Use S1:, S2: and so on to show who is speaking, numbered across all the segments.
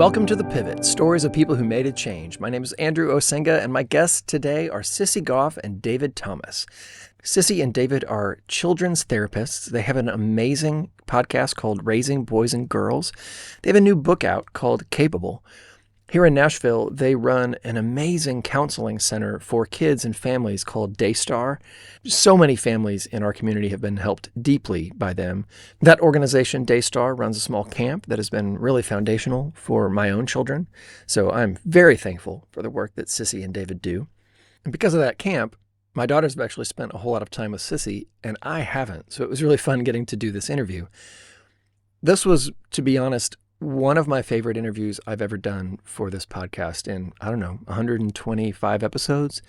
S1: Welcome to The Pivot, stories of people who made a change. My name is Andrew Osenga, and my guests today are Sissy Goff and David Thomas. Sissy and David are children's therapists. They have an amazing podcast called Raising Boys and Girls. They have a new book out called Capable. Here in Nashville, they run an amazing counseling center for kids and families called Daystar. So many families in our community have been helped deeply by them. That organization, Daystar, runs a small camp that has been really foundational for my own children. So I'm very thankful for the work that Sissy and David do. And because of that camp, my daughters have actually spent a whole lot of time with Sissy, and I haven't. So it was really fun getting to do this interview. This was, to be honest, one of my favorite interviews I've ever done for this podcast in, 125 episodes.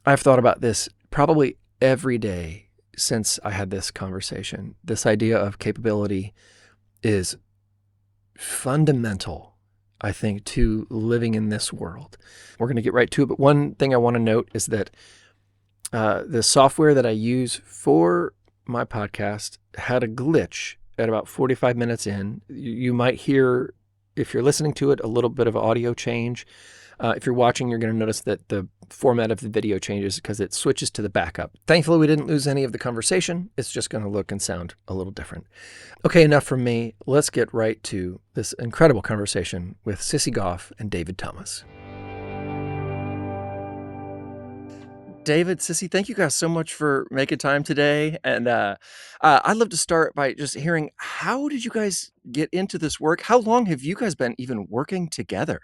S1: I've thought about this probably every day since I had this conversation. This idea of capability is fundamental, I think, to living in this world. We're going to get right to it, but one thing I want to note is that the software that I use for my podcast had a glitch at about 45 minutes in. You might hear, if you're listening to it, a little bit of audio change. If you're watching, you're going to notice that the format of the video changes because it switches to the backup. Thankfully, we didn't lose any of the conversation. It's just going to look and sound a little different. Okay, enough from me. Let's get right to this incredible conversation with Sissy Goff and David Thomas. David, Sissy, thank you guys so much for making time today. And I'd love to start by just hearing, how did you guys get into this work? How long have you guys been even working together?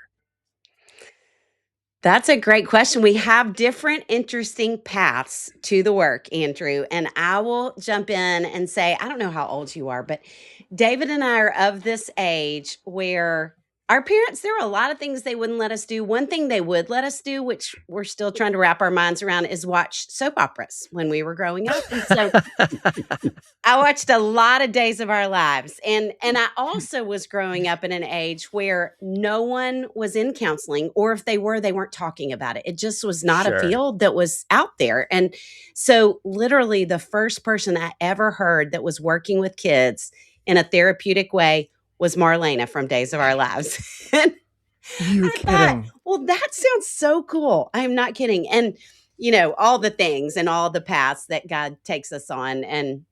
S2: That's a great question. We have different interesting paths to the work, Andrew. And I will jump in and say, I don't know how old you are, but David and I are of this age where our parents, there are a lot of things they wouldn't let us do. One thing they would let us do, which we're still trying to wrap our minds around, is watch soap operas when we were growing up. And so I watched a lot of Days of Our Lives. And I also was growing up in an age where no one was in counseling, or if they were, they weren't talking about it. It just was not a field that was out there. And so literally the first person I ever heard that was working with kids in a therapeutic way was Marlena from Days of Our Lives.
S1: You're kidding.
S2: Well, that sounds so cool. I'm not kidding. And, you know, all the things and all the paths that God takes us on. And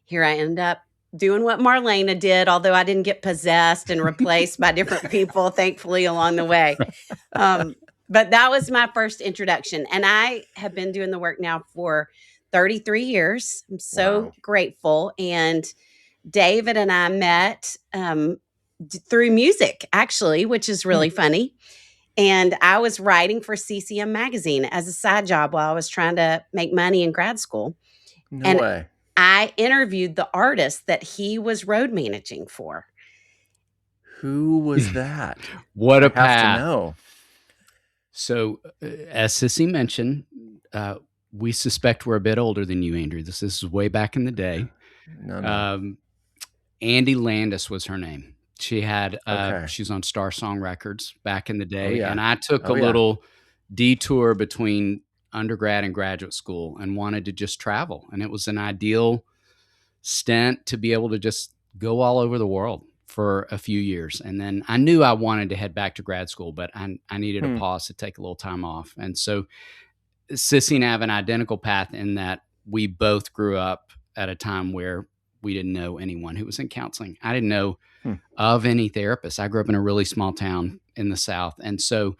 S2: here I end up doing what Marlena did, although I didn't get possessed and replaced by different people, thankfully, along the way. But that was my first introduction. And I have been doing the work now for 33 years. I'm so grateful. And David and I met through music, actually, which is really funny. And I was writing for CCM magazine as a side job while I was trying to make money in grad school.
S1: No way.
S2: I interviewed the artist that he was road managing for.
S1: Who was that?
S3: What a
S1: I have
S3: path.
S1: to know.
S3: So, as Sissy mentioned, we suspect we're a bit older than you, Andrew. This is way back in the day.
S1: No.
S3: Andy Landis was her name. She had
S1: Okay.
S3: she was on Star Song Records back in the day,
S1: yeah.
S3: and I took a little detour between undergrad and graduate school and wanted to just travel, and it was an ideal stint to be able to just go all over the world for a few years. And then I knew I wanted to head back to grad school, but I needed a pause to take a little time off. And so Sissy and I have an identical path in that we both grew up at a time where we didn't know anyone who was in counseling. I didn't know of any therapists. I grew up in a really small town in the South. And so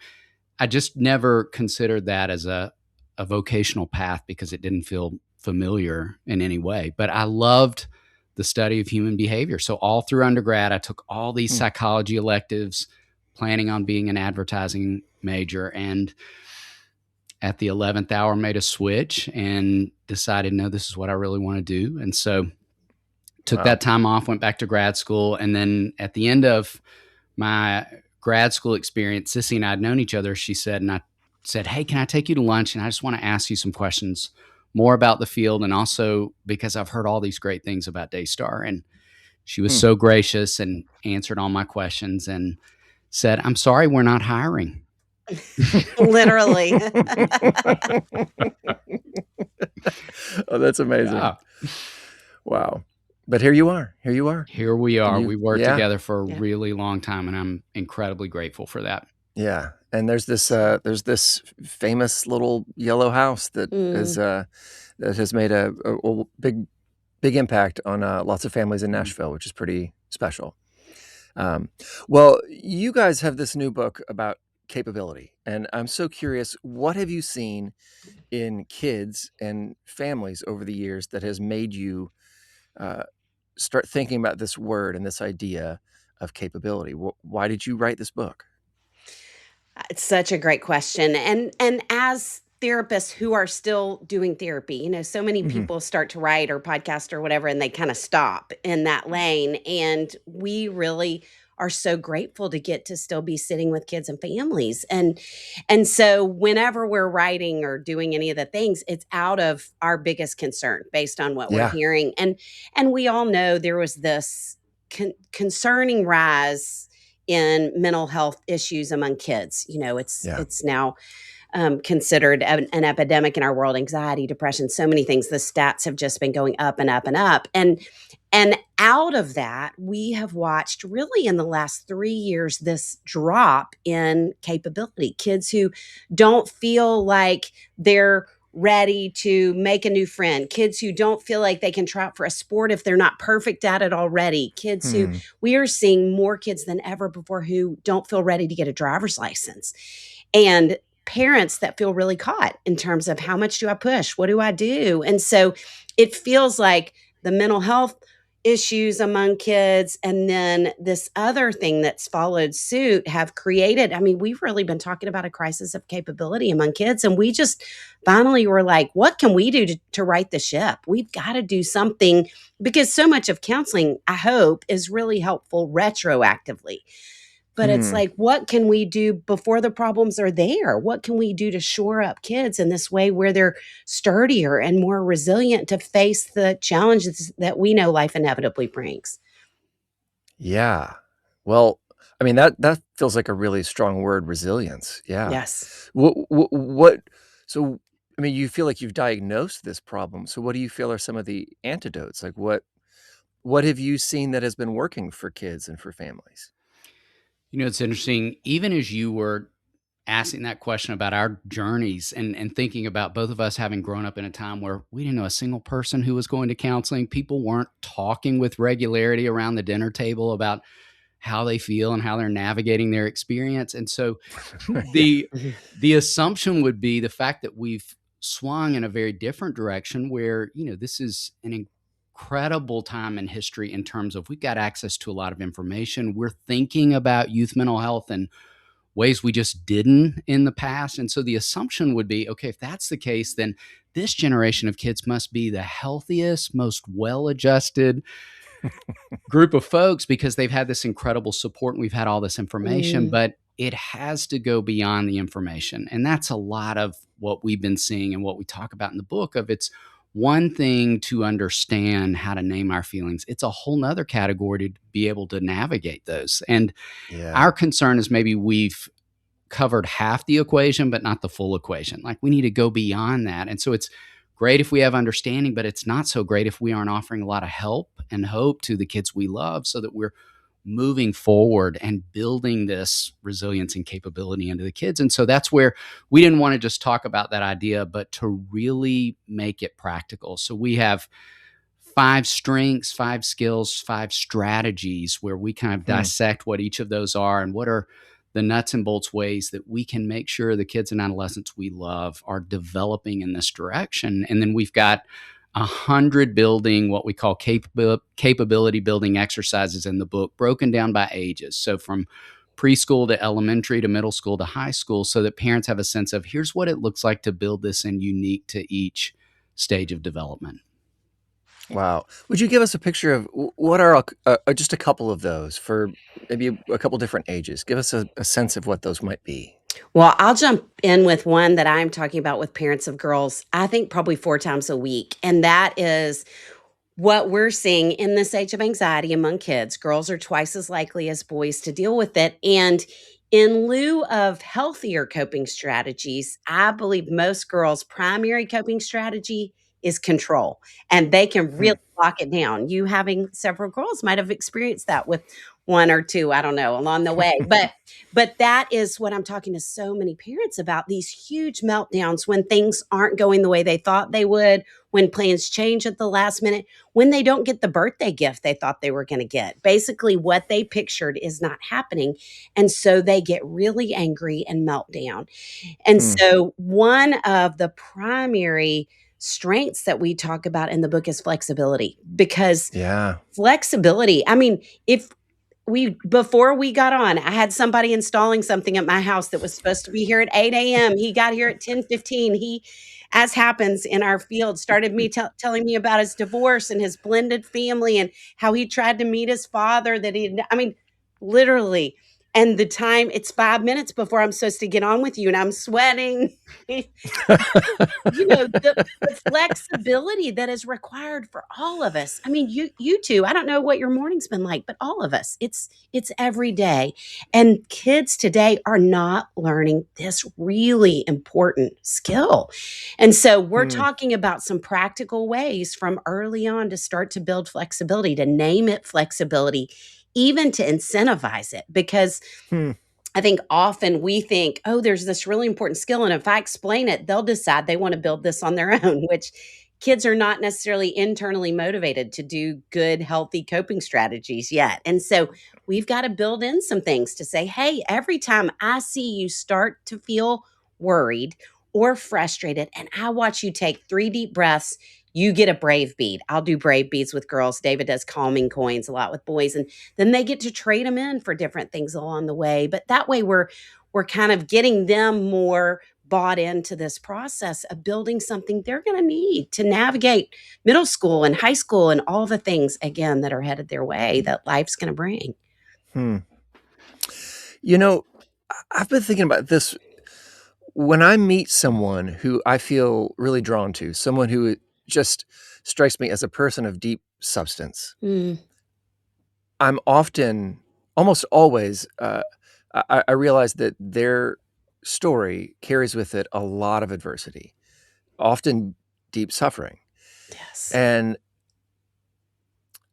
S3: I just never considered that as a vocational path because it didn't feel familiar in any way. But I loved the study of human behavior. So all through undergrad, I took all these psychology electives, planning on being an advertising major. And at the 11th hour, made a switch and decided, no, this is what I really want to do. And so took that time off, went back to grad school. And then at the end of my grad school experience, Sissy and I had known each other, she said, and I said, hey, can I take you to lunch? And I just want to ask you some questions more about the field. And also because I've heard all these great things about Daystar. And she was so gracious and answered all my questions and said, I'm sorry, we're not hiring.
S2: Literally.
S1: Oh, that's amazing.
S3: Yeah.
S1: Wow. But here you are. Here you are.
S3: Here we
S1: And
S3: are.
S1: you,
S3: We worked
S1: yeah,
S3: together for a
S2: Yeah.
S3: really long time, and I'm incredibly grateful for that.
S1: yeah. And there's this famous little yellow house that
S2: Mm.
S1: that has made a big impact on lots of families in Nashville, which is pretty special. Well, you guys have this new book about capability, and I'm so curious, what have you seen in kids and families over the years that has made you uh, start thinking about this word and this idea of capability? Why did you write this book?
S2: It's such a great question. And as therapists who are still doing therapy, so many
S1: Hmm.
S2: people start to write or podcast or whatever, and they kind of stop in that lane. And we really are so grateful to get to still be sitting with kids and families. And so whenever we're writing or doing any of the things, it's out of our biggest concern based on what we're
S1: Yeah.
S2: hearing. And we all know there was this concerning rise in mental health issues among kids.
S1: Yeah.
S2: It's now considered an epidemic in our world. Anxiety, depression, so many things. The stats have just been going up and up and up. And out of that, we have watched really in the last 3 years this drop in capability. Kids who don't feel like they're ready to make a new friend, kids who don't feel like they can try out for a sport if they're not perfect at it already, kids who
S1: Hmm.
S2: we are seeing more kids than ever before who don't feel ready to get a driver's license, and parents that feel really caught in terms of how much do I push? What do I do? And so it feels like the mental health issues among kids and then this other thing that's followed suit have created, we've really been talking about a crisis of capability among kids, and we just finally were like, what can we do to right the ship? We've got to do something, because so much of counseling, I hope, is really helpful retroactively. But it's
S1: Hmm.
S2: like, what can we do before the problems are there? What can we do to shore up kids in this way where they're sturdier and more resilient to face the challenges that we know life inevitably brings?
S1: Yeah. Well, I mean, that feels like a really strong word, resilience. Yeah.
S2: Yes.
S1: What so I mean, you feel like you've diagnosed this problem. So what do you feel are some of the antidotes? Like what have you seen that has been working for kids and for families?
S3: It's interesting. Even as you were asking that question about our journeys and thinking about both of us having grown up in a time where we didn't know a single person who was going to counseling, people weren't talking with regularity around the dinner table about how they feel and how they're navigating their experience. And so
S1: Yeah.
S3: the assumption would be the fact that we've swung in a very different direction where, this is an incredible time in history in terms of we've got access to a lot of information. We're thinking about youth mental health in ways we just didn't in the past. And so the assumption would be, okay, if that's the case, then this generation of kids must be the healthiest, most well-adjusted group of folks because they've had this incredible support and we've had all this information,
S2: Mm.
S3: but it has to go beyond the information. And that's a lot of what we've been seeing and what we talk about in the book of it's one thing to understand how to name our feelings. It's a whole nother category to be able to navigate those. And
S1: Yeah.
S3: our concern is maybe we've covered half the equation, but not the full equation. Like we need to go beyond that. And so it's great if we have understanding, but it's not so great if we aren't offering a lot of help and hope to the kids we love so that we're moving forward and building this resilience and capability into the kids. And so that's where we didn't want to just talk about that idea, but to really make it practical. So we have 5 strengths, 5 skills, 5 strategies where we kind of dissect what each of those are and what are the nuts and bolts ways that we can make sure the kids and adolescents we love are developing in this direction. And then we've got 100 building, what we call capability building exercises in the book, broken down by ages. So from preschool to elementary to middle school to high school, so that parents have a sense of here's what it looks like to build this in unique to each stage of development.
S1: Wow. Would you give us a picture of what are just a couple of those for maybe a couple different ages? Give us a sense of what those might be.
S2: Well, I'll jump in with one that I'm talking about with parents of girls, I think probably 4 times a week. And that is what we're seeing in this age of anxiety among kids. Girls are twice as likely as boys to deal with it. And in lieu of healthier coping strategies, I believe most girls' primary coping strategy is control, and they can really lock it down. You having several girls might have experienced that with one or two, I don't know, along the way. But that is what I'm talking to so many parents about, these huge meltdowns when things aren't going the way they thought they would, when plans change at the last minute, when they don't get the birthday gift they thought they were going to get. Basically, what they pictured is not happening. And so they get really angry and melt down. And so one of the primary strengths that we talk about in the book is flexibility, because flexibility, I mean, before we got on, I had somebody installing something at my house that was supposed to be here at 8 a.m. He got here at 10:15. He, as happens in our field, started telling me about his divorce and his blended family and how he tried to meet his father literally. And the time, it's 5 minutes before I'm supposed to get on with you, and I'm sweating. The flexibility that is required for all of us. I mean, you two, I don't know what your morning's been like, but all of us, it's every day. And kids today are not learning this really important skill. And so we're talking about some practical ways from early on to start to build flexibility, to name it flexibility, even to incentivize it, because I think often we think, oh, there's this really important skill, and if I explain it, they'll decide they want to build this on their own, which kids are not necessarily internally motivated to do good, healthy coping strategies yet. And so we've got to build in some things to say, hey, every time I see you start to feel worried or frustrated, and I watch you take 3 deep breaths, you get a brave bead. I'll do brave beads with girls. David does calming coins a lot with boys. And then they get to trade them in for different things along the way. But that way we're kind of getting them more bought into this process of building something they're going to need to navigate middle school and high school and all the things, again, that are headed their way that life's going to bring.
S1: I've been thinking about this. When I meet someone who I feel really drawn to, someone who just strikes me as a person of deep substance, I'm often, almost always, I realize that their story carries with it a lot of adversity, often deep suffering.
S2: Yes.
S1: And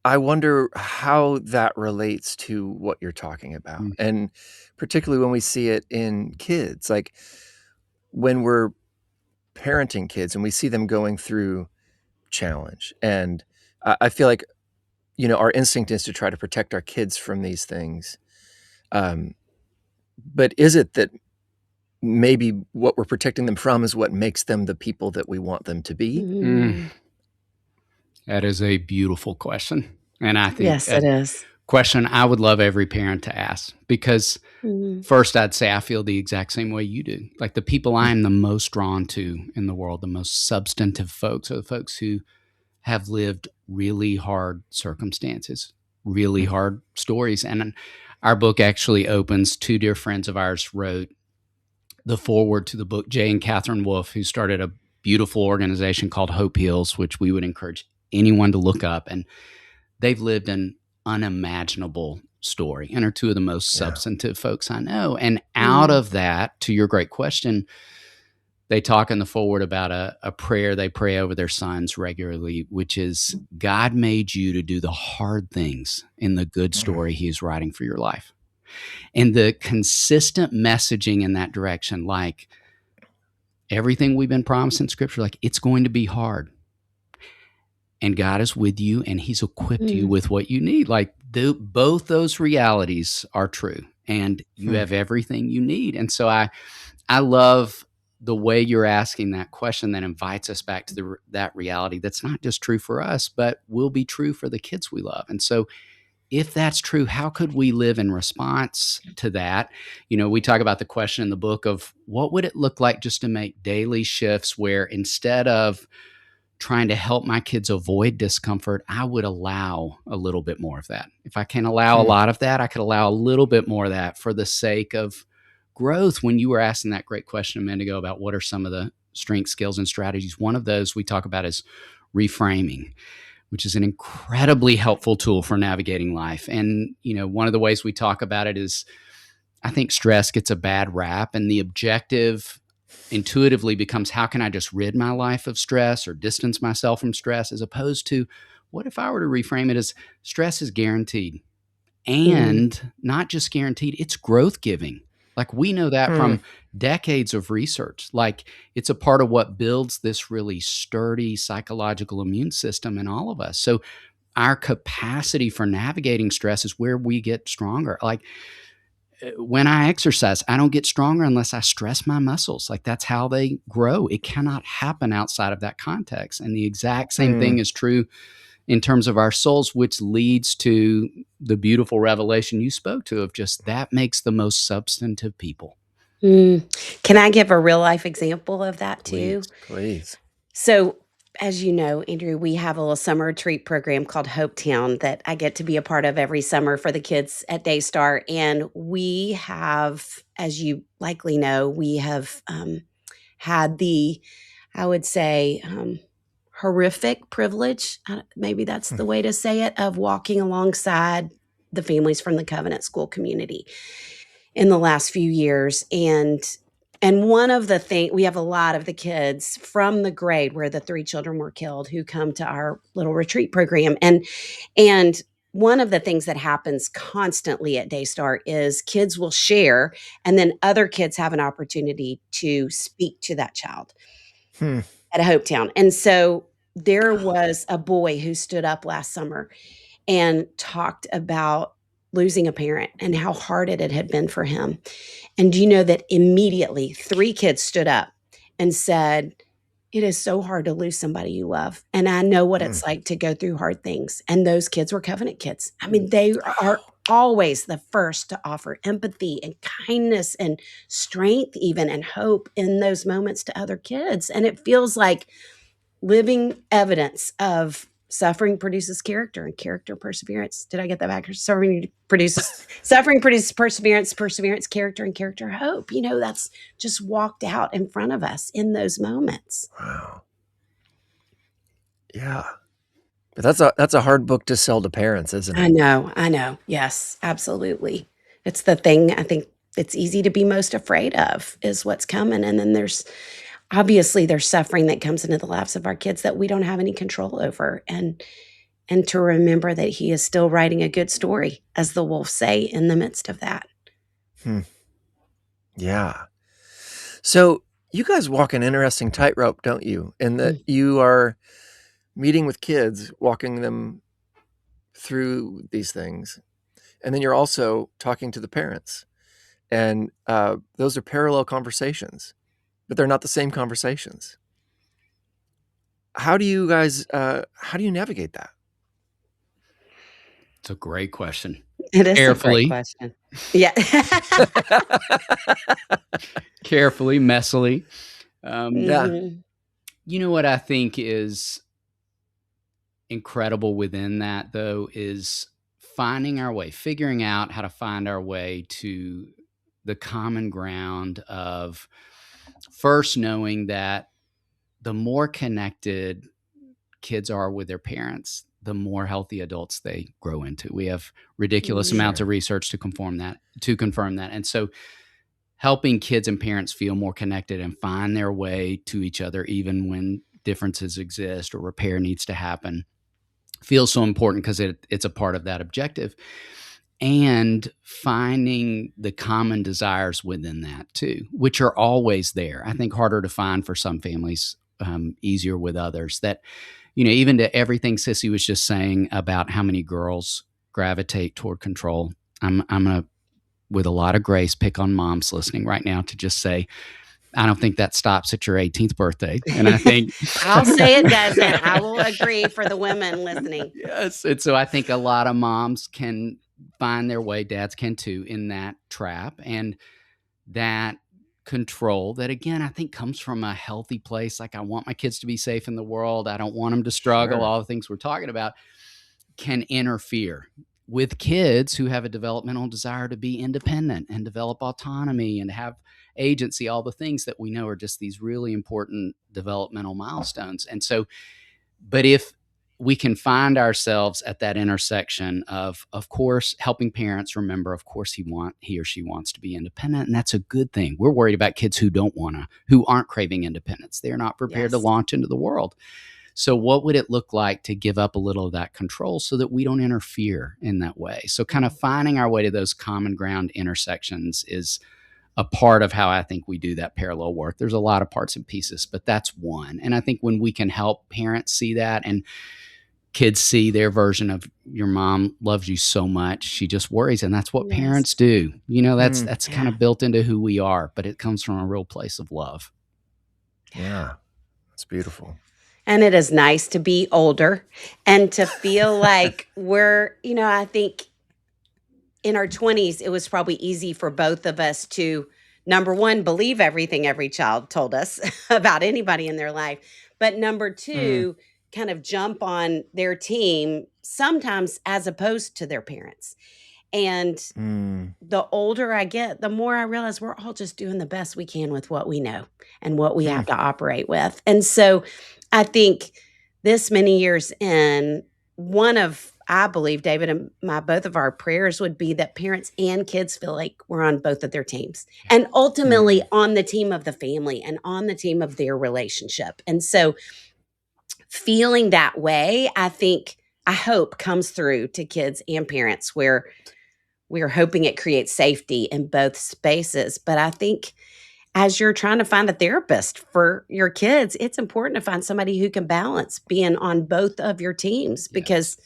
S1: I wonder how that relates to what you're talking about. And particularly when we see it in kids, like when we're parenting kids and we see them going through challenge. And I feel like, our instinct is to try to protect our kids from these things. But is it that maybe what we're protecting them from is what makes them the people that we want them to be?
S3: That is a beautiful question. And I think
S2: yes, it is.
S3: Question I would love every parent to ask, because first I'd say I feel the exact same way you do. Like the people I am the most drawn to in the world, the most substantive folks, are the folks who have lived really hard circumstances, really hard stories. And our book actually opens, 2 dear friends of ours wrote the foreword to the book, Jay and Catherine Wolfe, who started a beautiful organization called Hope Heals, which we would encourage anyone to look up. And they've lived an unimaginable story and are 2 of the most substantive folks I know. And out of that, to your great question, they talk in the foreword about a prayer they pray over their sons regularly, which is, God made you to do the hard things in the good story he's writing for your life. And the consistent messaging in that direction, like everything we've been promised in Scripture, like it's going to be hard. And God is with you, and he's equipped you with what you need. Like both those realities are true, and you have everything you need. And so I love the way you're asking that question that invites us back to that reality that's not just true for us, but will be true for the kids we love. And so if that's true, how could we live in response to that? We talk about the question in the book of what would it look like just to make daily shifts where instead of trying to help my kids avoid discomfort, I would allow a little bit more of that. If I can't allow a lot of that, I could allow a little bit more of that for the sake of growth. When you were asking that great question a minute ago about what are some of the strengths, skills, and strategies, one of those we talk about is reframing, which is an incredibly helpful tool for navigating life. And, one of the ways we talk about it is, I think stress gets a bad rap, and the objective intuitively becomes, how can I just rid my life of stress or distance myself from stress, as opposed to, what if I were to reframe it as, stress is guaranteed, and not just guaranteed, it's growth giving. Like, we know that from decades of research. Like, it's a part of what builds this really sturdy psychological immune system in all of us. So our capacity for navigating stress is where we get stronger. Like, when I exercise, I don't get stronger unless I stress my muscles. Like, that's how they grow. It cannot happen outside of that context. And the exact same thing is true in terms of our souls, which leads to the beautiful revelation you spoke to of just, that makes the most substantive people.
S2: Can I give a real life example of that too?
S1: Please.
S2: So, as you know, Andrew, we have a little summer retreat program called Hopetown that I get to be a part of every summer for the kids at Daystar. And we have, as you likely know, we have had the, I would say, horrific privilege, maybe that's the way to say it, of walking alongside the families from the Covenant School community in the last few years. And one of the things, we have a lot of the kids from the grade where the 3 children were killed who come to our little retreat program. And one of the things that happens constantly at Daystar is kids will share, and then other kids have an opportunity to speak to that child at a Hopetown. And so there was a boy who stood up last summer and talked about losing a parent and how hard it had been for him. And do you know that immediately 3 kids stood up and said, "It is so hard to lose somebody you love. And I know what it's like to go through hard things." And those kids were Covenant kids. I mean, they are always the first to offer empathy and kindness and strength, even, and hope in those moments to other kids. And it feels like living evidence of suffering produces character, and character perseverance. Did I get that back? Suffering produces perseverance, perseverance character, and character hope. You know, that's just walked out in front of us in those moments.
S1: Wow. Yeah. But that's a hard book to sell to parents, isn't it?
S2: I know. Yes, absolutely. It's the thing I think it's easy to be most afraid of, is what's coming. And then there's suffering that comes into the lives of our kids that we don't have any control over. And to remember that he is still writing a good story, as the wolves say, in the midst of that.
S1: Yeah. So you guys walk an interesting tightrope, don't you? In that you are meeting with kids, walking them through these things. And then you're also talking to the parents. And those are parallel conversations, but they're not the same conversations. How do you guys, how do you navigate that?
S3: It's a great question.
S2: It is
S3: Carefully.
S2: a great question. Yeah.
S3: Carefully, messily.
S1: Yeah.
S3: You know what I think is incredible within that, though, is finding our way, figuring out how to find our way to the common ground of first knowing that the more connected kids are with their parents, the more healthy adults they grow into. We have ridiculous amounts of research to confirm that. And so helping kids and parents feel more connected and find their way to each other, even when differences exist or repair needs to happen, feels so important, because it's a part of that objective. And finding the common desires within that too, which are always there. I think harder to find for some families, easier with others. That, you know, even to everything Sissy was just saying about how many girls gravitate toward control, I'm gonna, with a lot of grace, pick on moms listening right now to just say, I don't think that stops at your 18th birthday. And I think
S2: I'll say it doesn't. I will agree for the women listening.
S3: Yes. And so I think a lot of moms can find their way, dads can too, in that trap. And that control that, again, I think comes from a healthy place. Like, I want my kids to be safe in the world. I don't want them to struggle. All the things we're talking about can interfere with kids who have a developmental desire to be independent and develop autonomy and have agency, all the things that we know are just these really important developmental milestones. And so, but if we can find ourselves at that intersection of course, helping parents remember, of course, he or she wants to be independent. And that's a good thing. We're worried about kids who aren't craving independence. They're not prepared to
S2: Yes.
S3: launch into the world. So what would it look like to give up a little of that control so that we don't interfere in that way? So kind of finding our way to those common ground intersections is a part of how I think we do that parallel work. There's a lot of parts and pieces, but that's one. And I think when we can help parents see that and kids see their version of your mom loves you so much, she just worries. And that's what
S2: Yes.
S3: parents do. That's kind
S2: Yeah.
S3: of built into who we are, but it comes from a real place of love.
S1: Yeah. That's beautiful.
S2: And it is nice to be older and to feel like I think in our 20s, it was probably easy for both of us to, number one, believe everything every child told us about anybody in their life. But number two, kind of jump on their team, sometimes as opposed to their parents. And the older I get, the more I realize we're all just doing the best we can with what we know and what we have to operate with. And so I think this many years in, I believe, David and both of our prayers would be that parents and kids feel like we're on both of their teams and ultimately on the team of the family and on the team of their relationship. And so feeling that way, I hope comes through to kids and parents where we're hoping it creates safety in both spaces. But I think as you're trying to find a therapist for your kids, it's important to find somebody who can balance being on both of your teams because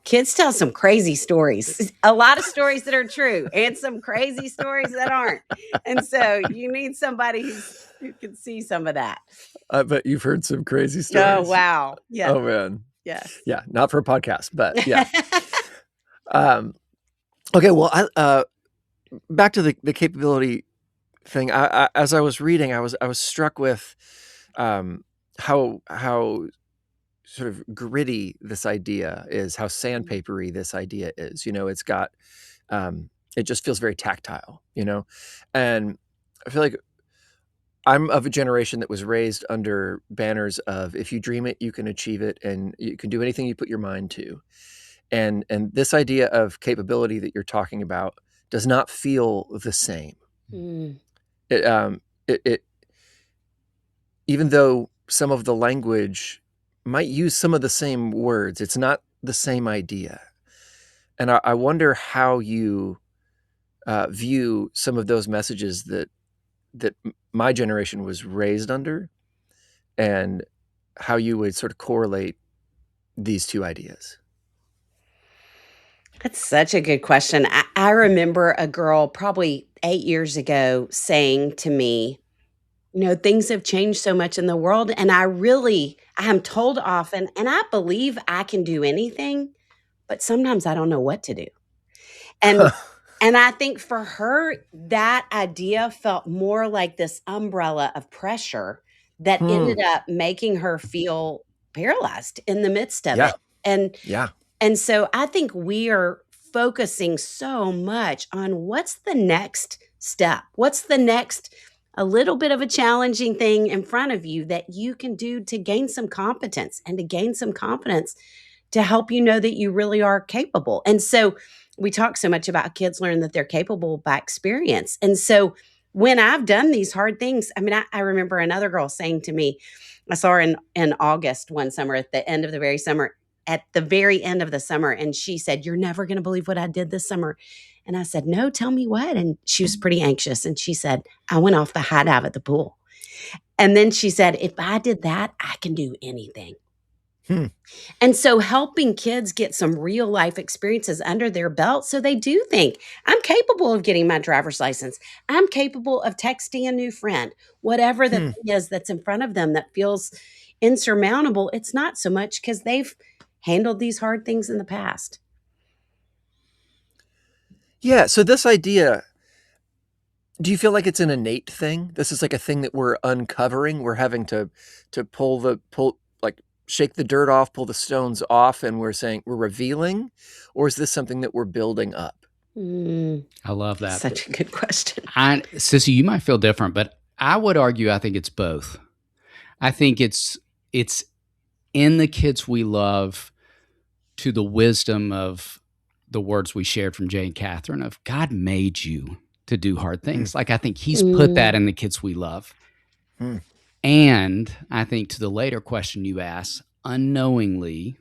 S2: kids tell some crazy stories, a lot of stories that are true and some crazy stories that aren't. And so you need somebody who can see some of that.
S1: I bet you've heard some crazy stories.
S2: Oh, wow. Yeah.
S1: Oh, man.
S2: Yes.
S1: Yeah. Not for a podcast, but yeah. Okay. Well, back to the capability thing. As I was reading, I was struck with how sort of gritty this idea is, how sandpapery this idea is. It's got it just feels very tactile. And I feel like I'm of a generation that was raised under banners of if you dream it, you can achieve it, and you can do anything you put your mind to. And this idea of capability that you're talking about does not feel the same. It even though some of the language might use some of the same words, it's not the same idea. And I wonder how you view some of those messages that my generation was raised under, and how you would sort of correlate these two ideas.
S2: That's such a good question. I remember a girl probably 8 years ago saying to me, things have changed so much in the world. And I am told often, and I believe I can do anything, but sometimes I don't know what to do. And and I think for her, that idea felt more like this umbrella of pressure that ended up making her feel paralyzed in the midst of it. And so I think we are focusing so much on what's the next step? What's the next, a little bit of a challenging thing in front of you that you can do to gain some competence and to gain some confidence to help you know that you really are capable. And so we talk so much about kids learn that they're capable by experience. And so when I've done these hard things, I remember another girl saying to me, I saw her in August one summer at the end of the very end of the summer. And she said, "You're never going to believe what I did this summer." And I said, "No, tell me what." And she was pretty anxious. And she said, "I went off the high dive at the pool." And then she said, "If I did that, I can do anything." And so helping kids get some real life experiences under their belt so they do think, I'm capable of getting my driver's license. I'm capable of texting a new friend. Whatever the thing is that's in front of them that feels insurmountable, it's not so much because they've handled these hard things in the past.
S1: Yeah. So this idea, do you feel like it's an innate thing? This is like a thing that we're uncovering. We're having to shake the dirt off, pull the stones off, and we're saying we're revealing? Or is this something that we're building up?
S3: I love that.
S2: Such a good question.
S3: Sissy, you might feel different, but I would argue I think it's both. I think it's in the kids we love, to the wisdom of the words we shared from Jay and Catherine of God made you to do hard things. Like, I think he's put that in the kids we love. And I think to the later question you asked, unknowingly,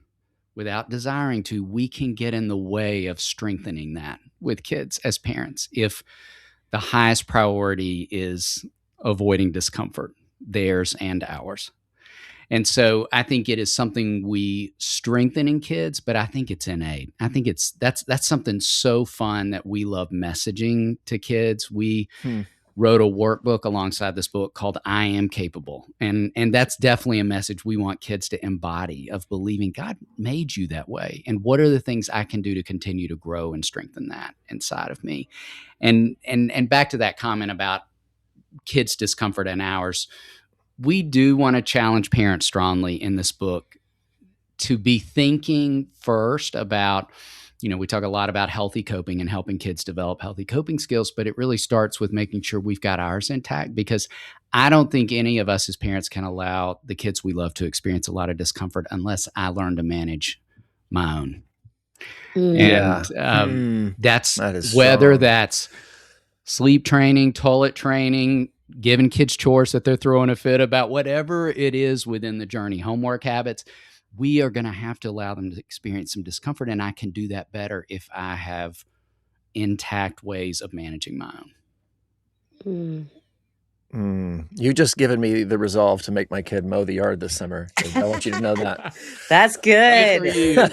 S3: without desiring to, we can get in the way of strengthening that with kids as parents if the highest priority is avoiding discomfort, theirs and ours. And so I think it is something we strengthen in kids, but I think it's innate. I think that's something so fun that we love messaging to kids. We wrote a workbook alongside this book called I Am Capable. And that's definitely a message we want kids to embody, of believing God made you that way. And what are the things I can do to continue to grow and strengthen that inside of me? And back to that comment about kids' discomfort and ours, we do want to challenge parents strongly in this book to be thinking first about, we talk a lot about healthy coping and helping kids develop healthy coping skills, but it really starts with making sure we've got ours intact, because I don't think any of us as parents can allow the kids we love to experience a lot of discomfort unless I learn to manage my own. And that's whether that's sleep training, toilet training, giving kids chores that they're throwing a fit about, whatever it is within the journey, homework habits, we are going to have to allow them to experience some discomfort. And I can do that better if I have intact ways of managing my own.
S1: You just given me the resolve to make my kid mow the yard this summer. I want you to know that.
S2: That's good.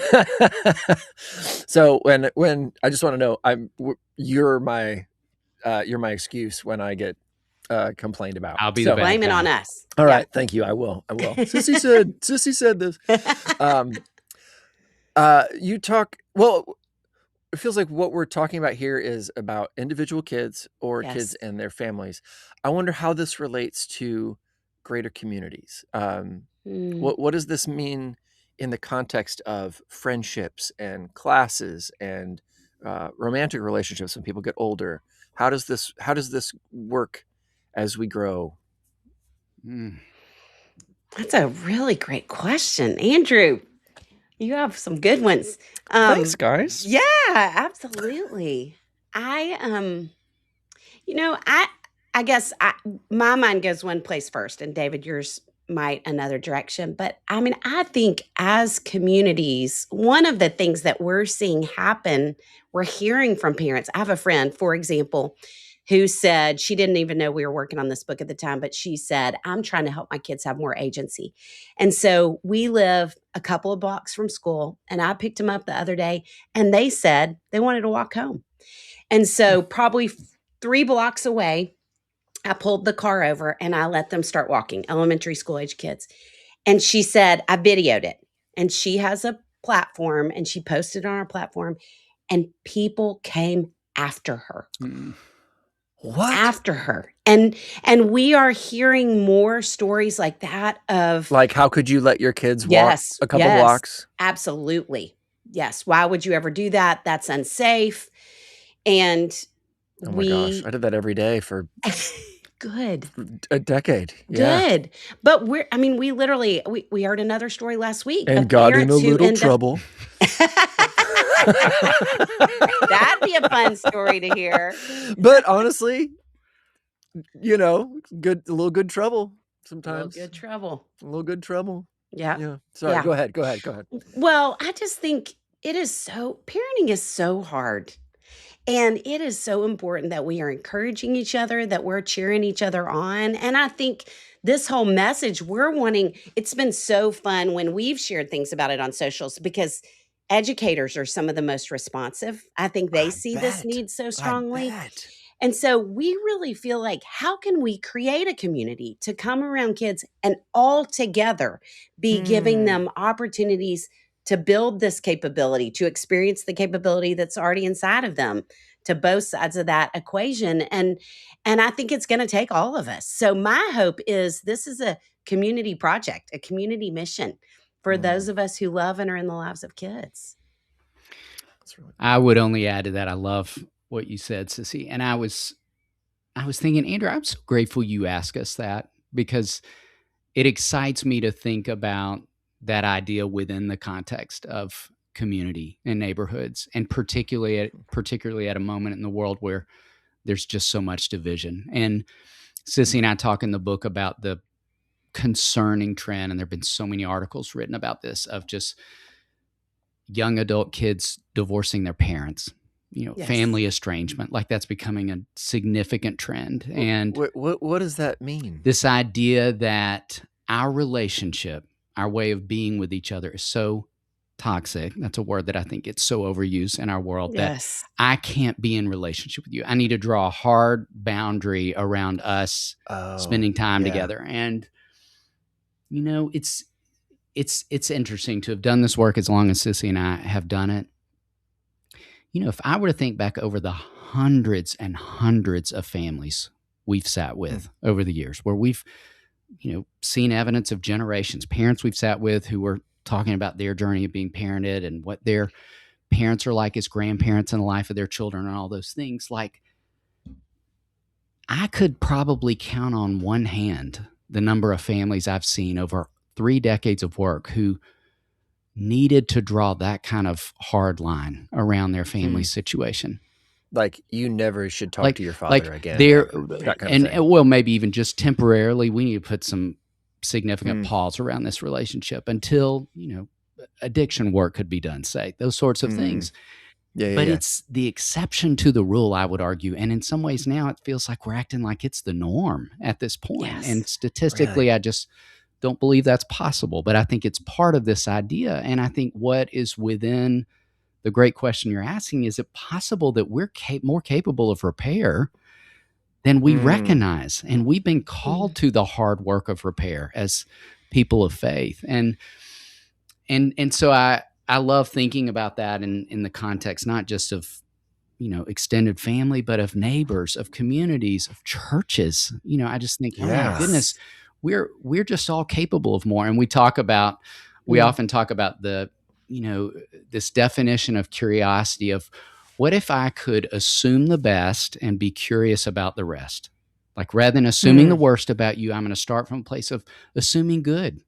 S1: So when I just want to know, you're my excuse when I get complained about.
S3: I'll be the
S2: blame it on us.
S1: All right, thank you. I will. Sissy said this. You talk. Well, it feels like what we're talking about here is about individual kids or kids and their families. I wonder how this relates to greater communities. What does this mean in the context of friendships and classes and romantic relationships when people get older? How does this work as we grow?
S2: That's a really great question, Andrew. You have some good ones.
S1: Thanks, guys.
S2: Yeah, absolutely. I guess my mind goes one place first, and David, yours might another direction. But I mean, I think as communities, one of the things that we're seeing happen, we're hearing from parents. I have a friend, for example, who said she didn't even know we were working on this book at the time, but she said, I'm trying to help my kids have more agency. And so we live a couple of blocks from school, and I picked them up the other day, and they said they wanted to walk home. And so probably 3 blocks away, I pulled the car over and I let them start walking, elementary school age kids. And she said, I videoed it. And she has a platform, and she posted on our platform, and people came after her.
S1: What?
S2: After her. And we are hearing more stories like that of,
S1: like, how could you let your kids walk a couple blocks?
S2: Absolutely. Yes. Why would you ever do that? That's unsafe. And
S1: oh my gosh, I did that every day for
S2: good.
S1: A decade. Yeah.
S2: Good. But we literally we heard another story last week.
S1: And got in a little trouble.
S2: That'd be a fun story to hear.
S1: But honestly, a little good trouble sometimes.
S2: A little
S1: good trouble.
S2: Yeah.
S1: Sorry,
S2: Yeah.
S1: Go ahead.
S2: Well, I just think parenting is so hard. And it is so important that we are encouraging each other, that we're cheering each other on. And I think this whole message it's been so fun when we've shared things about it on socials, because educators are some of the most responsive. I think they see this need so strongly. And so we really feel like, how can we create a community to come around kids and all together be giving them opportunities to build this capability, to experience the capability that's already inside of them, to both sides of that equation. And I think it's going to take all of us. So my hope is this is a community project, a community mission for those of us who love and are in the lives of kids.
S3: I would only add to that, I love what you said, Sissy. And I was thinking, Andrew, I'm so grateful you asked us that, because it excites me to think about that idea within the context of community and neighborhoods, and particularly at a moment in the world where there's just so much division. And Sissy and I talk in the book about the concerning trend, and there have been so many articles written about this, of just young adult kids divorcing their parents,
S2: Yes.
S3: family estrangement, like that's becoming a significant trend. And
S1: what does that mean?
S3: this idea that our relationship, our way of being with each other is so toxic. That's a word that I think gets so overused in our world,
S2: Yes.
S3: that I can't be in relationship with you. I need to draw a hard boundary around us spending time together. And, it's interesting to have done this work as long as Sissy and I have done it. If I were to think back over the hundreds and hundreds of families we've sat with over the years, where we've, seen evidence of generations, parents we've sat with who were talking about their journey of being parented and what their parents are like as grandparents in the life of their children and all those things. Like, I could probably count on one hand the number of families I've seen over 3 decades of work who needed to draw that kind of hard line around their family situation.
S1: Like, you never should talk to your father again.
S3: That kind of thing. Well, maybe even just temporarily, we need to put some significant pause around this relationship until, addiction work could be done, say, those sorts of things. But it's the exception to the rule, I would argue. And in some ways now it feels like we're acting like it's the norm at this point.
S2: Yes.
S3: And statistically, I just don't believe that's possible. But I think it's part of this idea. And I think what is within the great question you're asking, is it possible that we're more capable of repair than we recognize? And we've been called to the hard work of repair as people of faith. And so I love thinking about that in the context, not just of, extended family, but of neighbors, of communities, of churches. I just think, oh my goodness, we're just all capable of more. And we often talk about the, this definition of curiosity of, what if I could assume the best and be curious about the rest? Like, rather than assuming the worst about you, I'm going to start from a place of assuming good.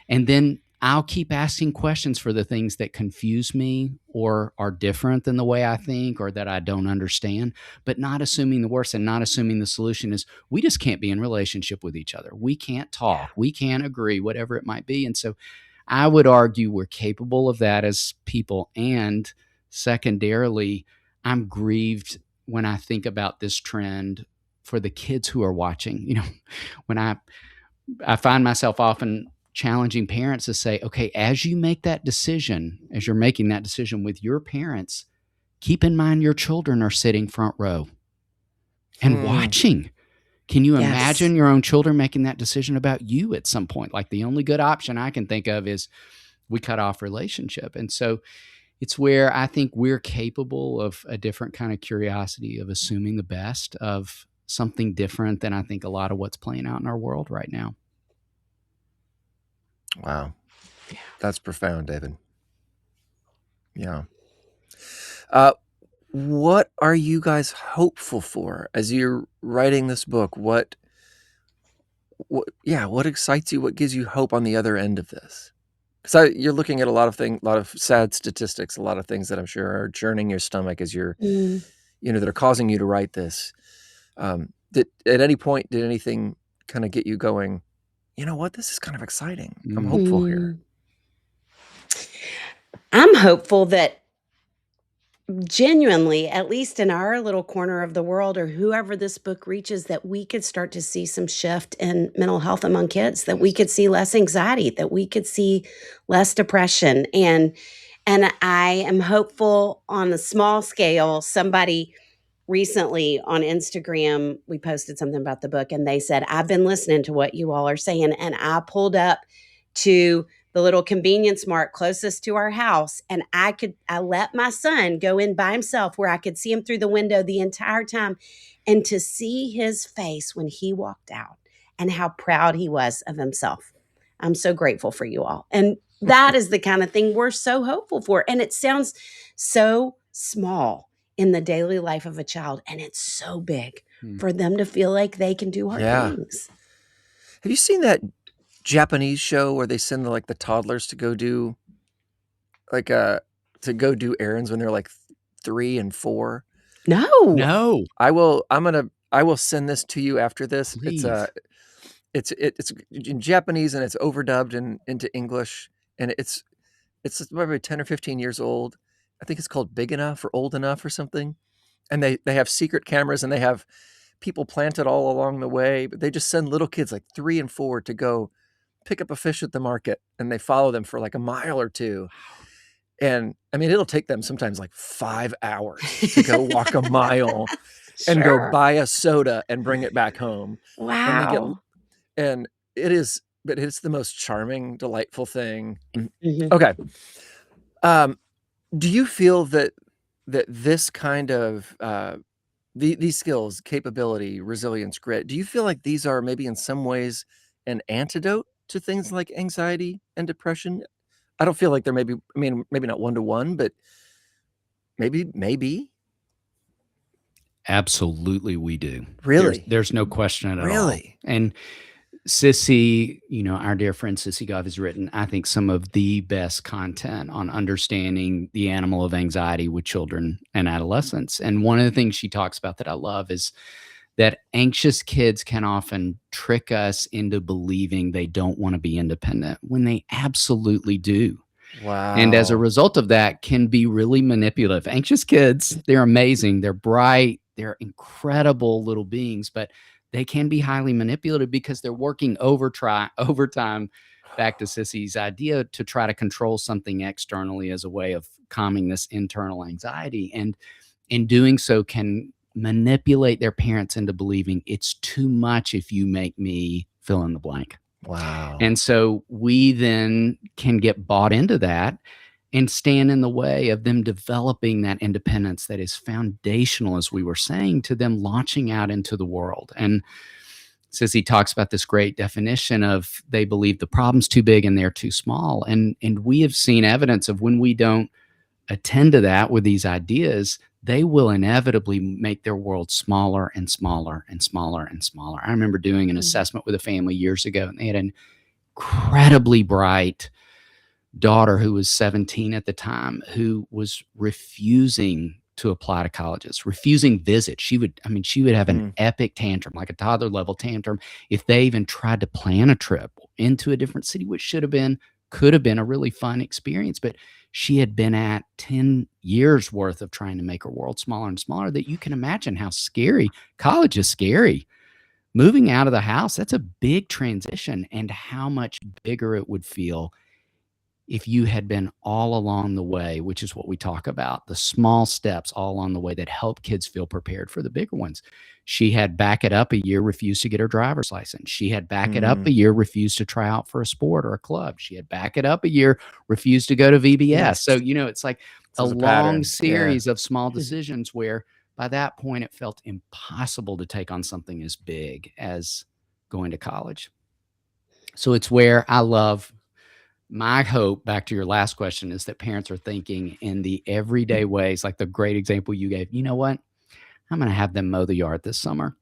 S3: And then I'll keep asking questions for the things that confuse me or are different than the way I think, or that I don't understand, but not assuming the worst, and not assuming the solution is we just can't be in relationship with each other. We can't talk. We can't agree, whatever it might be. And so I would argue we're capable of that as people. And secondarily, I'm grieved when I think about this trend for the kids who are watching. When I find myself often challenging parents to say, okay, as you're making that decision with your parents, keep in mind your children are sitting front row and watching. Can you imagine your own children making that decision about you at some point? Like, the only good option I can think of is we cut off relationship. And so it's where I think we're capable of a different kind of curiosity, of assuming the best, of something different than I think a lot of what's playing out in our world right now.
S1: Wow. That's profound, David. Yeah. What are you guys hopeful for as you're writing this book? What excites you? What gives you hope on the other end of this? Because you're looking at a lot of sad statistics, a lot of things that I'm sure are churning your stomach as you're, that are causing you to write this. At any point, did anything kind of get you going, you know what, this is kind of exciting. I'm hopeful here.
S2: I'm hopeful that genuinely, at least in our little corner of the world, or whoever this book reaches, that we could start to see some shift in mental health among kids, that we could see less anxiety, that we could see less depression. And I am hopeful on a small scale. Somebody recently on Instagram, we posted something about the book, and they said, I've been listening to what you all are saying, and I pulled up to the little convenience mart closest to our house, and I let my son go in by himself where I could see him through the window the entire time, and to see his face when he walked out and how proud he was of himself. I'm so grateful for you all. And that is the kind of thing we're so hopeful for. And it sounds so small in the daily life of a child, and it's so big for them to feel like they can do hard things.
S1: Have you seen that Japanese show where they send the toddlers to go do errands when they're like 3 and 4?
S2: No.
S3: No,
S1: I will send this to you after this.
S3: please.
S1: It's in Japanese and it's overdubbed into English, and it's probably 10 or 15 years old. I think it's called Big Enough or Old Enough or something. And they have secret cameras and they have people planted all along the way, but they just send little kids like 3 and 4 to go pick up a fish at the market, and they follow them for like a mile or two. And I mean, it'll take them sometimes like 5 hours to go walk a mile and go
S2: Sure.
S1: buy a soda and bring it back home.
S2: Wow.
S1: And it's the most charming, delightful thing.
S2: Mhm.
S1: Okay. Do you feel that this kind of these skills, capability, resilience, grit, do you feel like these are maybe in some ways an antidote to things like anxiety and depression? I don't feel like they're maybe not one-to-one, but maybe.
S3: Absolutely, we do.
S1: Really?
S3: There's no question at all.
S1: Really?
S3: And Sissy, our dear friend Sissy Goff has written, I think, some of the best content on understanding the animal of anxiety with children and adolescents. And one of the things she talks about that I love is that anxious kids can often trick us into believing they don't want to be independent when they absolutely do.
S1: Wow.
S3: And as a result of that, can be really manipulative. Anxious kids, they're amazing. They're bright. They're incredible little beings, but they can be highly manipulative because they're working overtime, back to Sissy's idea, to try to control something externally as a way of calming this internal anxiety. And in doing so can manipulate their parents into believing it's too much if you make me fill in the blank.
S1: Wow.
S3: And so we then can get bought into that and stand in the way of them developing that independence that is foundational, as we were saying, to them launching out into the world. And Sissy talks about this great definition of they believe the problem's too big and they're too small. And we have seen evidence of when we don't attend to that with these ideas, they will inevitably make their world smaller and smaller and smaller and smaller. I remember doing an assessment with a family years ago, and they had an incredibly bright daughter who was 17 at the time, who was refusing to apply to colleges, refusing visits. She would have an epic tantrum, like a toddler level tantrum, if they even tried to plan a trip into a different city, which could have been a really fun experience. But she had been at 10 years worth of trying to make her world smaller and smaller, that you can imagine how scary. College is scary. Moving out of the house, that's a big transition, and how much bigger it would feel if you had been all along the way, which is what we talk about, the small steps all along the way that help kids feel prepared for the bigger ones. She had back it up a year, refused to get her driver's license. She had back it up a year, refused to try out for a sport or a club. She had back it up a year, refused to go to VBS.
S1: Yes.
S3: So, it's like a long
S1: pattern.
S3: series of small decisions where by that point it felt impossible to take on something as big as going to college. So it's where I love. My hope, back to your last question, is that parents are thinking in the everyday ways, like the great example you gave. You know what? I'm going to have them mow the yard this summer.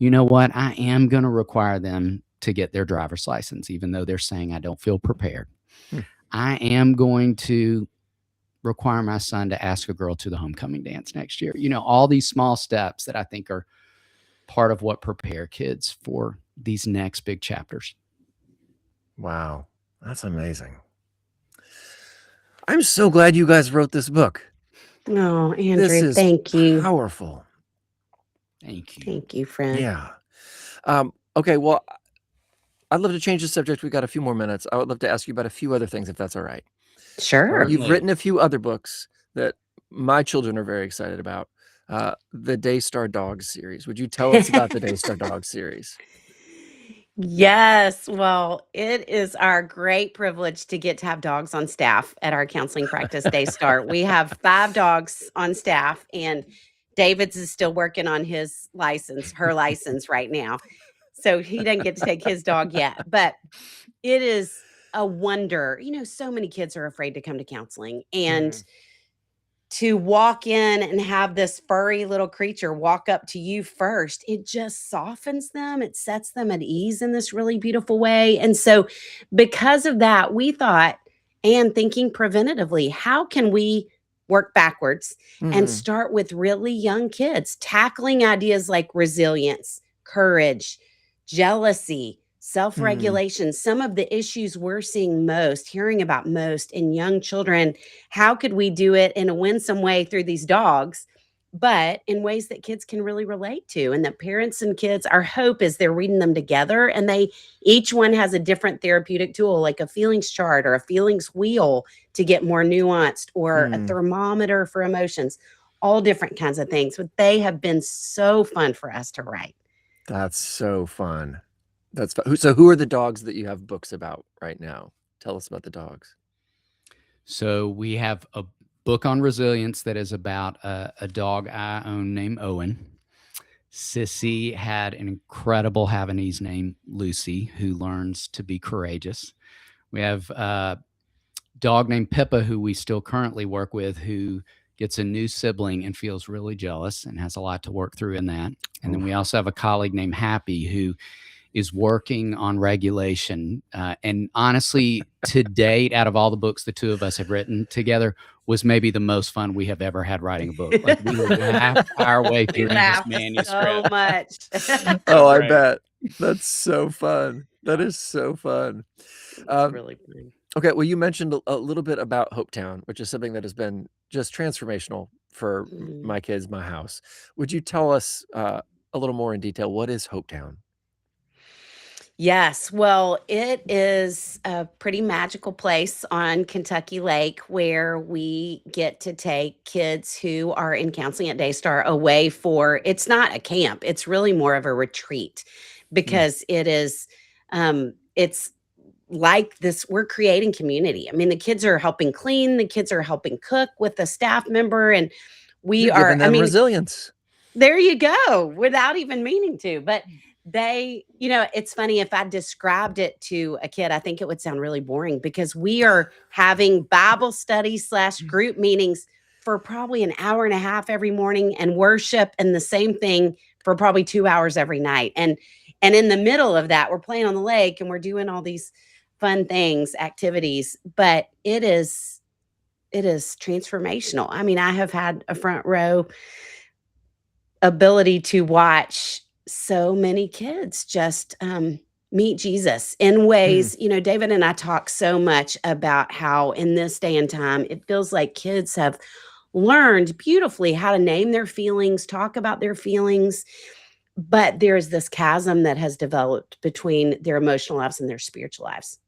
S3: You know what? I am going to require them to get their driver's license, even though they're saying I don't feel prepared. I am going to require my son to ask a girl to the homecoming dance next year. All these small steps that I think are part of what prepare kids for these next big chapters.
S1: Wow. That's amazing. I'm so glad you guys wrote this book.
S2: Oh, Andrew,
S1: This is
S2: thank you.
S1: powerful.
S3: Thank you.
S2: Thank you, friend.
S1: Yeah. Okay, well, I'd love to change the subject. We've got a few more minutes. I would love to ask you about a few other things, if that's all right.
S2: Sure.
S1: You've written a few other books that my children are very excited about. The Daystar Dogs series. Would you tell us about the Daystar Dogs series?
S2: Yes. Well, it is our great privilege to get to have dogs on staff at our counseling practice, Daystar. We have 5 dogs on staff, and David's is still working on her license right now. So he doesn't get to take his dog yet. But it is a wonder. So many kids are afraid to come to counseling. And to walk in and have this furry little creature walk up to you first, it just softens them. It sets them at ease in this really beautiful way. And so, because of that, we thought, and thinking preventatively, how can we work backwards and
S1: Mhm.
S2: start with really young kids, tackling ideas like resilience, courage, jealousy, self-regulation, some of the issues we're seeing most, hearing about most in young children. How could we do it in a winsome way through these dogs, but in ways that kids can really relate to, and that parents and kids, our hope is they're reading them together, and they each one has a different therapeutic tool, like a feelings chart or a feelings wheel to get more nuanced, or a thermometer for emotions, all different kinds of things. But they have been so fun for us to write.
S1: That's so fun. That's fun. So who are the dogs that you have books about right now? Tell us about the dogs.
S3: So we have a book on resilience that is about a dog I own named Owen. Sissy had an incredible Havanese named Lucy, who learns to be courageous. We have a dog named Pippa, who we still currently work with, who gets a new sibling and feels really jealous and has a lot to work through in that. And then we also have a colleague named Happy, who is working on regulation. And honestly, to date, out of all the books the two of us have written together, was maybe the most fun we have ever had writing a book. Like, we laughed our way
S2: We
S3: through this
S2: laugh so
S3: manuscript.
S2: much.
S1: Oh, I
S3: Right.
S1: bet. That's so fun. That is so fun.
S2: It's really fun.
S1: Okay, well, you mentioned a little bit about Hopetown, which is something that has been just transformational for my kids, my house. Would you tell us a little more in detail? What is Hopetown?
S2: Yes, well, it is a pretty magical place on Kentucky Lake where we get to take kids who are in counseling at Daystar away for, it's not a camp, it's really more of a retreat, because it is, it's like this, we're creating community. I mean, the kids are helping clean, the kids are helping cook with a staff member, and we
S1: You're
S2: are,
S1: giving
S2: I
S1: them
S2: mean,
S1: resilience.
S2: there you go, without even meaning to. But they, it's funny, if I described it to a kid, I think it would sound really boring, because we are having Bible study / group meetings for probably an hour and a half every morning, and worship, and the same thing for probably 2 hours every night. And in the middle of that, we're playing on the lake and we're doing all these fun things, activities, but it is transformational. I mean, I have had a front row ability to watch so many kids just meet Jesus in ways. David and I talk so much about how in this day and time, it feels like kids have learned beautifully how to name their feelings, talk about their feelings, but there's this chasm that has developed between their emotional lives and their spiritual lives.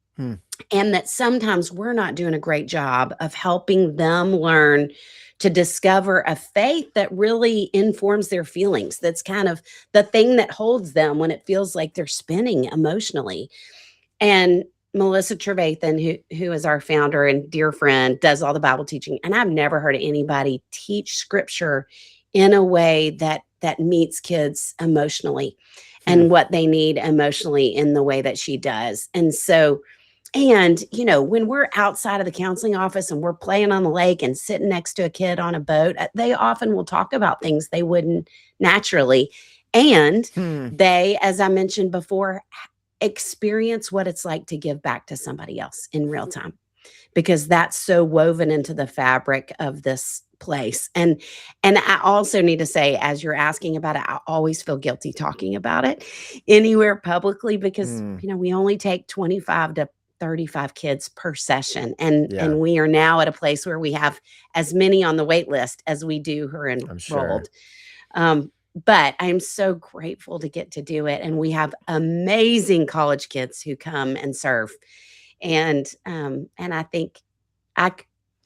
S2: And that sometimes we're not doing a great job of helping them learn to discover a faith that really informs their feelings. That's kind of the thing that holds them when it feels like they're spinning emotionally. And Melissa Trevathan, who is our founder and dear friend, does all the Bible teaching. And I've never heard anybody teach scripture in a way that meets kids emotionally and what they need emotionally in the way that she does. And so, and, when we're outside of the counseling office and we're playing on the lake and sitting next to a kid on a boat, they often will talk about things they wouldn't naturally. And they, as I mentioned before, experience what it's like to give back to somebody else in real time, because that's so woven into the fabric of this place. And I also need to say, as you're asking about it, I always feel guilty talking about it anywhere publicly, because, we only take 25 to 35 kids per session. And we are now at a place where we have as many on the wait list as we do who are enrolled. But I'm so grateful to get to do it. And we have amazing college kids who come and serve. And I think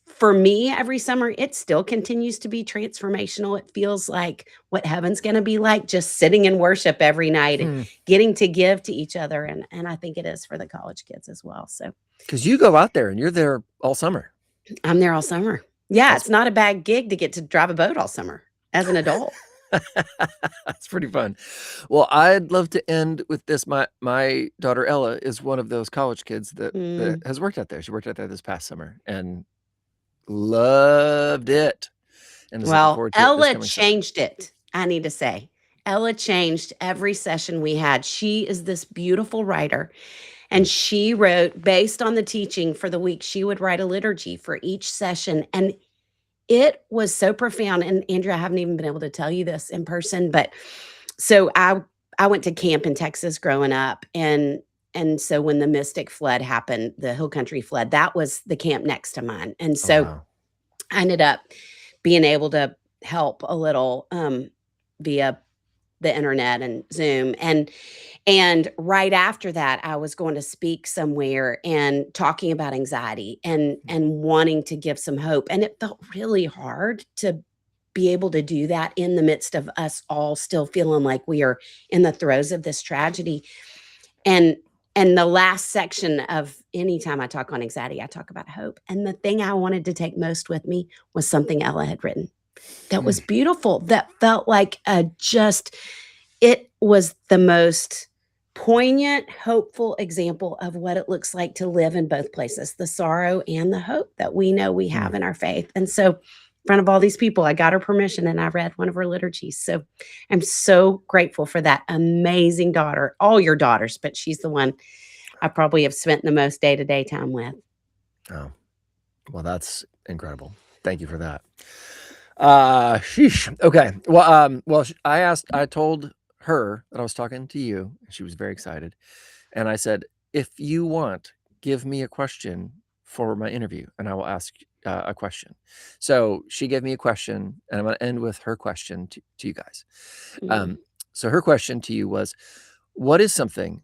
S2: for me, every summer, it still continues to be transformational. It feels like what heaven's going to be like, just sitting in worship every night and getting to give to each other. And I think it is for the college kids as well. So,
S1: because you go out there and you're there all summer.
S2: I'm there all summer. Yeah, it's not a bad gig to get to drive a boat all summer as an adult.
S1: That's pretty fun. Well, I'd love to end with this. My daughter Ella is one of those college kids that has worked out there. She worked out there this past summer and loved it. and is looking
S2: Well,
S1: forward to it this
S2: Ella
S1: coming summer.
S2: changed it, I need to say. Ella changed every session we had. She is this beautiful writer, and she wrote, based on the teaching for the week, she would write a liturgy for each session. And it was so profound. And Andrew, I haven't even been able to tell you this in person, but so I went to camp in Texas growing up, and so when the Mystic flood happened, the Hill Country flood, that was the camp next to mine. And
S1: Oh,
S2: so
S1: wow.
S2: I ended up being able to help a little via the internet and Zoom. And right after that, I was going to speak somewhere and talking about anxiety and wanting to give some hope. And it felt really hard to be able to do that in the midst of us all still feeling like we are in the throes of this tragedy. And and the last section of any time I talk on anxiety, I talk about hope. And the thing I wanted to take most with me was something Ella had written that was beautiful, that felt like it was the most poignant, hopeful example of what it looks like to live in both places, the sorrow and the hope that we know we have in our faith. And so, in front of all these people, I got her permission and I read one of her liturgies. So I'm so grateful for that amazing daughter, all your daughters, but she's the one I probably have spent the most day-to-day time with.
S1: Oh, well, that's incredible. Thank you for that. Sheesh. Okay. Well, I told her that I was talking to you, and she was very excited. And I said, if you want, give me a question for my interview, and I will ask a question. So she gave me a question, and I'm going to end with her question to you guys. So her question to you was, what is something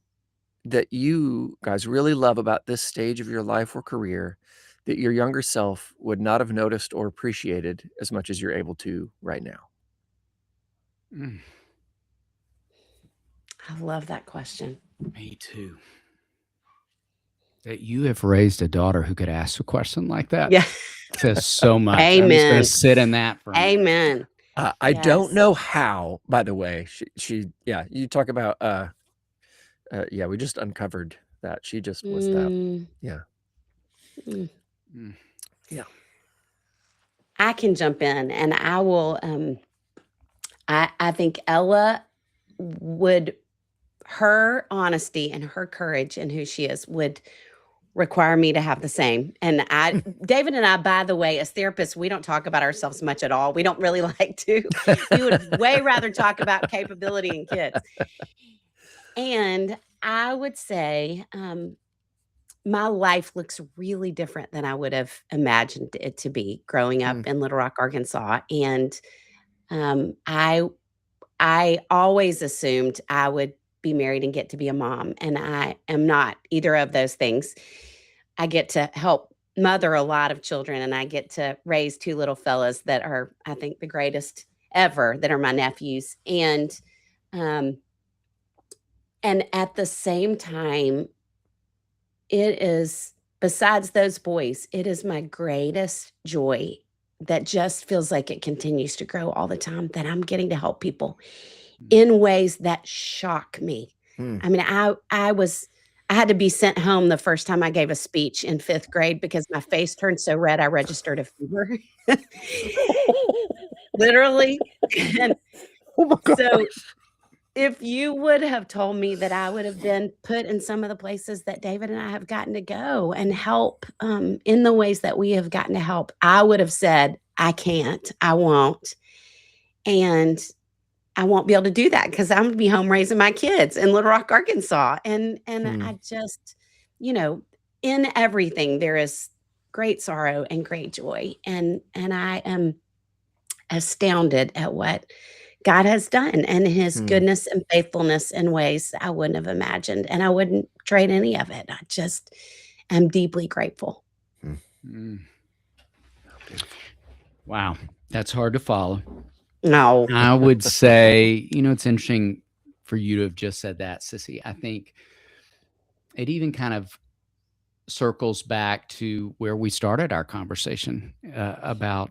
S1: that you guys really love about this stage of your life or career that your younger self would not have noticed or appreciated as much as you're able to right now?
S2: I love that question.
S3: Me too. That you have raised a daughter who could ask a question like that.
S2: Yeah.
S3: Says so much. I'm just
S2: Amen.
S3: going to sit in that for a minute.
S2: Amen.
S1: I don't
S2: Yes.
S1: know how, by the way. Yeah, you talk about, yeah, we just uncovered that. She just was that. Yeah. Yeah.
S2: I can jump in and I will, I think Ella her honesty and her courage and who she is would require me to have the same. And David and I, by the way, as therapists, we don't talk about ourselves much at all. We don't really like to. We would way rather talk about capability in kids. And I would say, my life looks really different than I would have imagined it to be growing up in Little Rock, Arkansas. And I always assumed I would be married and get to be a mom, and I am not either of those things. I get to help mother a lot of children, and I get to raise two little fellas that are, I think, the greatest ever, that are my nephews. And at the same time, it is, besides those boys, it is my greatest joy that just feels like it continues to grow all the time, that I'm getting to help people in ways that shock me. I mean, I had to be sent home the first time I gave a speech in 5th grade because my face turned so red I registered a fever. Literally. And
S1: Oh my gosh.
S2: so if you would have told me that I would have been put in some of the places that David and I have gotten to go and help in the ways that we have gotten to help, I would have said, I can't, I won't. And I won't be able to do that because I'm going to be home raising my kids in Little Rock, Arkansas. And I just, in everything, there is great sorrow and great joy. And I am astounded at what God has done and his goodness and faithfulness in ways I wouldn't have imagined. And I wouldn't trade any of it. I just am deeply grateful.
S3: Wow. That's hard to follow.
S2: No.
S3: I would say, it's interesting for you to have just said that, Sissy. I think it even kind of circles back to where we started our conversation about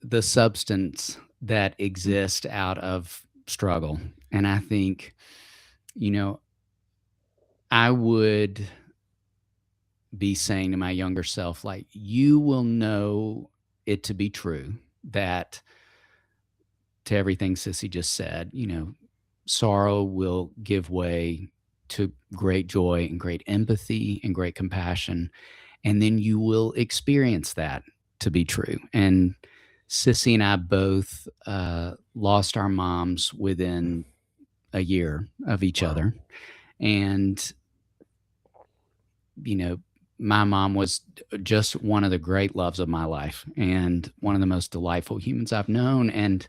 S3: the substance that exists out of struggle. And I think, I would be saying to my younger self, like, you will know it to be true that, to everything Sissy just said, sorrow will give way to great joy and great empathy and great compassion. And then you will experience that to be true. And Sissy and I both lost our moms within a year of each other. And, my mom was just one of the great loves of my life and one of the most delightful humans I've known, and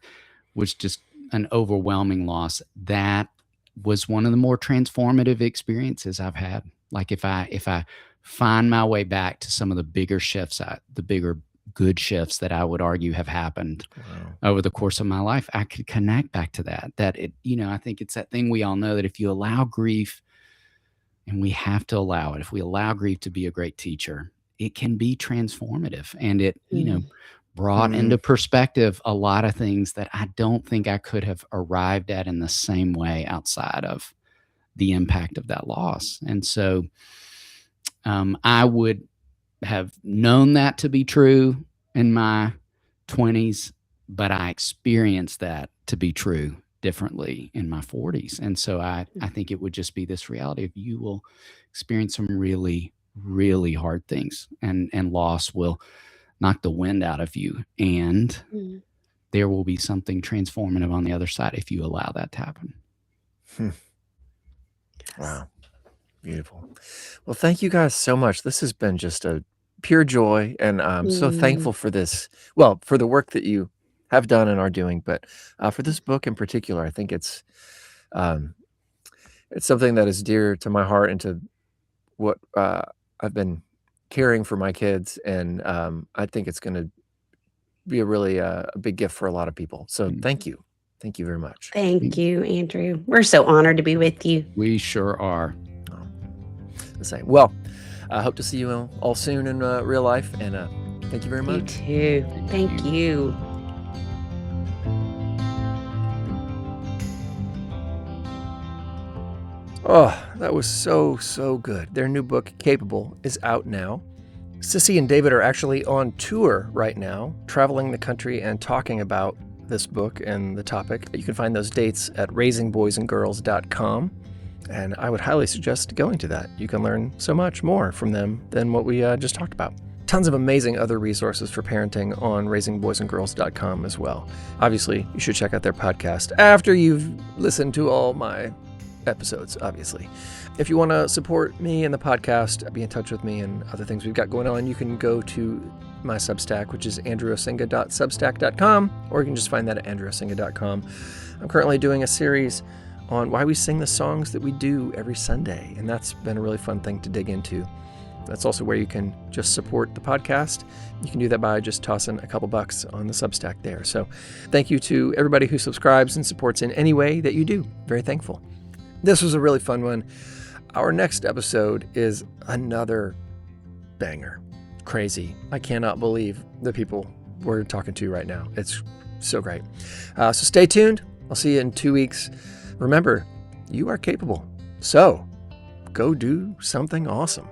S3: was just an overwhelming loss. That was one of the more transformative experiences I've had. Like if I find my way back to some of the bigger shifts, the bigger good shifts that I would argue have happened over the course of my life, I could connect back to that. I think it's that thing we all know, that if you allow grief, and we have to allow it, if we allow grief to be a great teacher, it can be transformative. And it, brought into perspective a lot of things that I don't think I could have arrived at in the same way outside of the impact of that loss. And so I would have known that to be true in my 20s, but I experienced that to be true differently in my 40s. And so I think it would just be this reality of, you will experience some really, really hard things, and loss will knock the wind out of you. And there will be something transformative on the other side if you allow that to happen.
S1: Wow. Beautiful. Well, thank you guys so much. This has been just a pure joy, and I'm so thankful for this. Well, for the work that you have done and are doing, but for this book in particular, I think it's something that is dear to my heart and to what I've been caring for my kids, and I think it's going to be a really a big gift for a lot of people. So thank you very much.
S2: Thank you, Andrew. We're so honored to be with you.
S3: We sure are.
S1: The same. Well, I hope to see you all soon in real life, and thank you very much.
S2: You too. Thank you.
S1: Oh, that was so good. Their new book, Capable, is out now. Sissy and David are actually on tour right now, traveling the country and talking about this book and the topic. You can find those dates at raisingboysandgirls.com, and I would highly suggest going to that. You can learn so much more from them than what we just talked about. Tons of amazing other resources for parenting on raisingboysandgirls.com as well. Obviously, you should check out their podcast after you've listened to all my episodes, obviously. If you want to support me and the podcast, be in touch with me and other things we've got going on, you can go to my Substack, which is andrewosenga.substack.com, or you can just find that at andrewosenga.com. I'm currently doing a series on why we sing the songs that we do every Sunday, and that's been a really fun thing to dig into. That's also where you can just support the podcast. You can do that by just tossing a couple bucks on the Substack there. So thank you to everybody who subscribes and supports in any way that you do. Very thankful. This was a really fun one. Our next episode is another banger. Crazy. I cannot believe the people we're talking to right now. It's so great. So stay tuned. I'll see you in 2 weeks. Remember, you are capable. So go do something awesome.